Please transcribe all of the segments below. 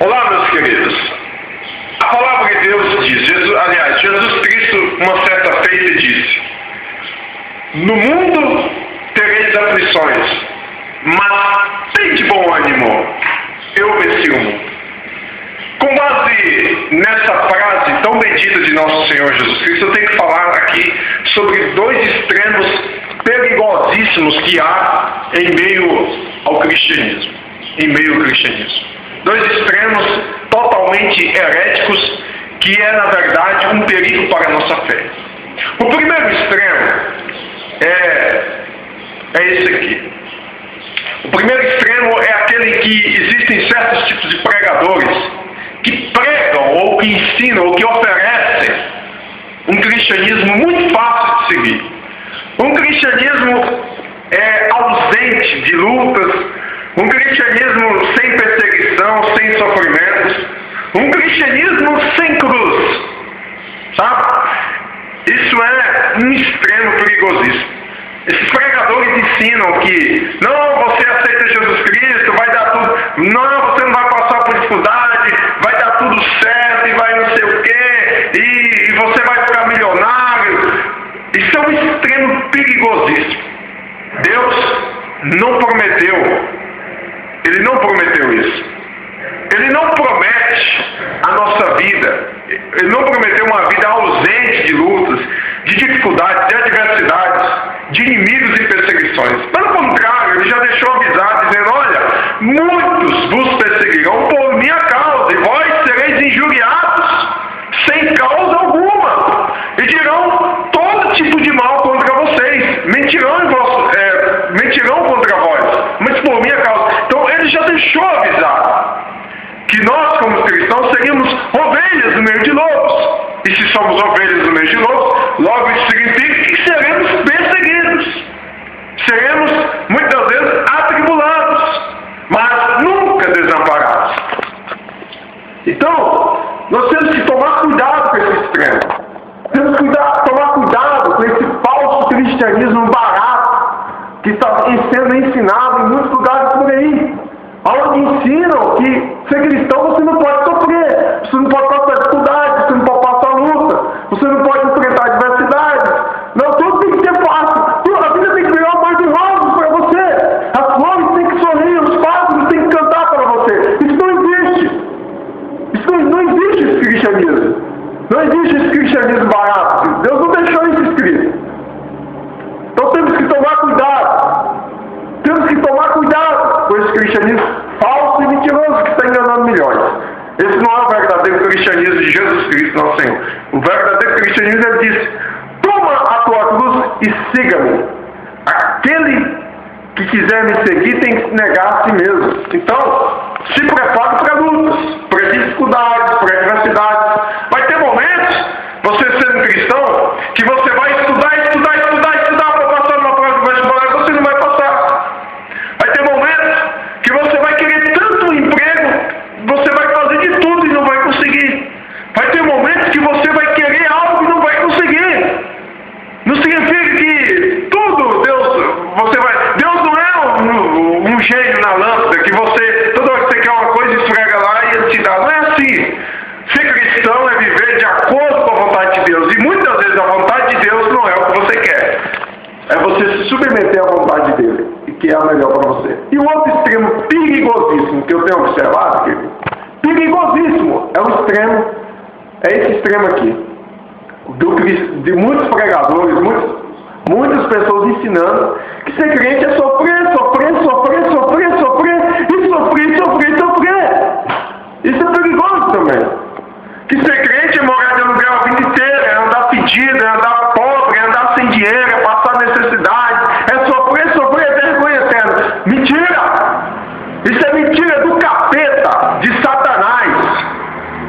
Olá, meus queridos. A palavra de Deus diz, Jesus Cristo, uma certa feita, disse: no mundo tereis aflições, mas tende bom ânimo, eu venci o mundo. Com base nessa frase tão bendita de nosso Senhor Jesus Cristo, eu tenho que falar aqui sobre dois extremos perigosíssimos que há em meio ao cristianismo. Dois extremos totalmente heréticos, que é, na verdade, um perigo para a nossa fé. O primeiro extremo é esse aqui. O primeiro extremo é aquele que existem certos tipos de pregadores que pregam, ou que ensinam, ou que oferecem um cristianismo muito fácil de seguir. Um cristianismo ausente de lutas, um cristianismo sem perseguição, sem sofrimentos, um cristianismo sem cruz, sabe? Isso é um extremo perigosíssimo. Esses pregadores ensinam que, não, você aceita Jesus Cristo, vai dar tudo, não, você não vai passar por dificuldade, vai dar tudo certo e vai não sei o quê, e você vai ficar milionário. Isso é um extremo perigosíssimo. Deus não prometeu, Ele não prometeu isso. Ele não promete a nossa vida. Ele não prometeu uma vida ausente de lutas, de dificuldades, de adversidades, de inimigos e perseguições. Pelo contrário, Ele já deixou avisado, dizendo: olha, muitos vos perseguirão por minha causa, e vós sereis injuriados sem causa alguma, e dirão todo tipo de mal contra vocês, mentirão contra vós, mas por minha causa. Então Ele já deixou avisado que nós, como cristãos, seríamos ovelhas no meio de lobos. E se somos ovelhas no meio de lobos, logo isso significa que seremos perseguidos. Seremos, muitas vezes, atribulados, mas nunca desamparados. Então, nós temos que tomar cuidado com esse extremo. Temos que tomar cuidado com esse falso cristianismo barato que está sendo ensinado em muitos lugares por aí. Onde ensinam que ser cristão você não pode sofrer, você não pode passar dificuldade, você não pode passar luta, você não pode enfrentar adversidades. Não, tudo tem que ser fácil. A vida tem que virar um mar de rosas para você. As flores têm que sorrir, os pássaros têm que cantar para você. Isso não existe. Não existe esse cristianismo. Não existe esse cristianismo barato. Deus não deixou isso escrito. Então temos que tomar cuidado. Temos que tomar cuidado com esse cristianismo falso e mentiroso que está enganando milhões. Esse não é o verdadeiro cristianismo de Jesus Cristo, nosso Senhor. O verdadeiro cristianismo, Ele diz: toma a tua cruz e siga-me. Aquele que quiser me seguir tem que se negar a si mesmo. Então, se prepare para lutas, para dificuldades, para adversidades. Vai ter momentos, você sendo cristão, que você vai estudar para passar numa prova de vestibular e você não vai passar. Vai ter momentos que você vai querer tanto um emprego, você vai fazer de tudo e não vai conseguir. Vai ter momentos que você vai querer algo e não vai conseguir. Não significa que tudo Deus não é um gênio na lâmpada, que você, toda vez que você quer uma coisa, esfrega lá e Ele te dá. Não é assim. Ser cristão é viver de acordo com a vontade de Deus. E muitas vezes a vontade de Deus não é o que você quer. É você se submeter à vontade dele, e que é a melhor para você. E o outro extremo perigosíssimo que eu tenho observado, querido, perigosíssimo, é esse extremo aqui. De muitos pregadores, muitas pessoas ensinando que ser crente é sofrer, e sofrer. Isso é perigoso também. Que ser crente é morar de aluguel a vida inteira, é andar pedido, é andar pobre, é andar sem dinheiro, é passar necessidade, é sofrer, é vergonha eterna. Mentira! Isso é mentira do capeta, de Satanás.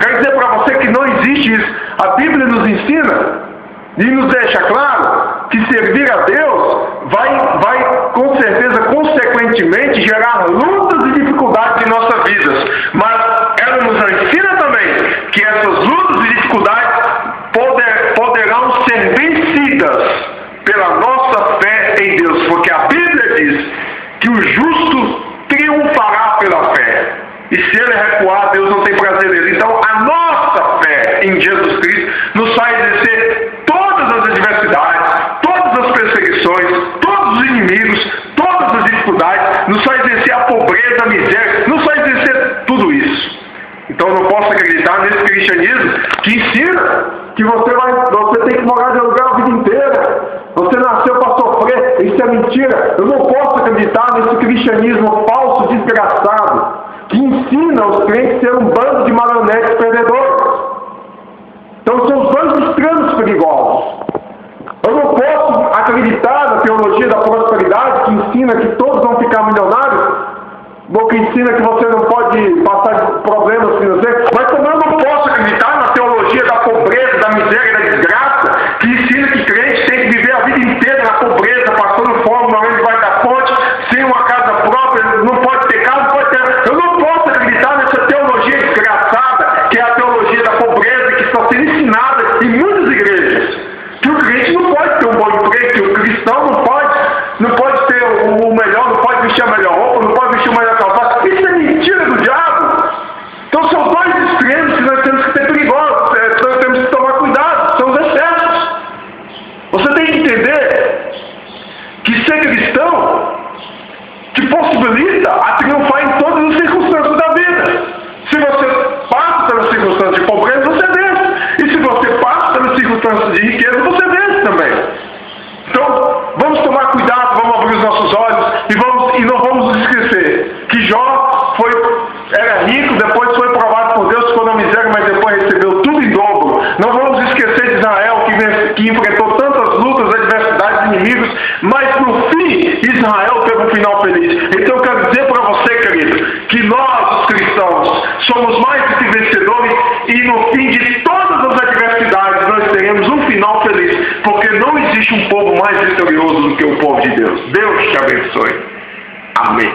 Quero dizer para você que não existe isso. A Bíblia nos ensina e nos deixa claro que servir a Deus vai com certeza, consequentemente, gerar lutas e dificuldades em nossas vidas. Mas ela nos ensina também que essas lutas e dificuldades poderão ser vencidas pela nossa fé em Deus. Porque a Bíblia diz que o justo triunfará pela fé. E se ele recuar, Deus não tem Então eu não posso acreditar nesse cristianismo que ensina que você tem que morar de aluguel a vida inteira. Você nasceu para sofrer. Isso é mentira. Eu não posso acreditar nesse cristianismo falso, desgraçado, que ensina os crentes a ser um bando de marionetes perdedores. Então são os dois extremos perigosos. Eu não posso acreditar na teologia da prosperidade que ensina que todos vão ficar milionários, ou que ensina que você não pode passar problemas financeiros, mas também eu não posso acreditar na teologia da pobreza, da miséria e da desgraça, que ensina que crente tem que viver a vida inteira na pobreza, passando fome, morrendo debaixo da ponte, sem uma casa própria, não pode ter casa, não pode ter... Eu não posso acreditar nessa teologia desgraçada, que é a teologia da pobreza, que está sendo ensinada em muitas igrejas. Que o crente não pode ter um bom emprego, que o cristão não pode ter o melhor, não pode vestir a melhor roupa, não pode vestir o melhor calçado. Isso é mentira do diabo. Então são dois extremos que nós temos que ser perigosos, nós temos que tomar cuidado, são os excessos. Você tem que entender que ser cristão te possibilita a triunfar em todas as circunstâncias da vida. Se você passa pelas circunstâncias de pobreza, você vence. E se você passa pelas circunstâncias de riqueza, você vence também. Então, vamos tomar cuidado, vamos abrir os nossos olhos e não vamos nos esquecer que Jó era rico, depois foi provado por Deus, ficou na miséria, mas depois recebeu tudo em dobro. Não vamos esquecer de Israel, que enfrentou tantas lutas, adversidades, inimigos, mas no fim, Israel teve um final feliz. Então eu quero dizer para você, querido, que nós, os cristãos, somos mais do que vencedores e no fim de todas as adversidades nós teremos um final feliz, porque não existe um povo mais vitorioso do que o povo de Deus. Deus te abençoe. Amém.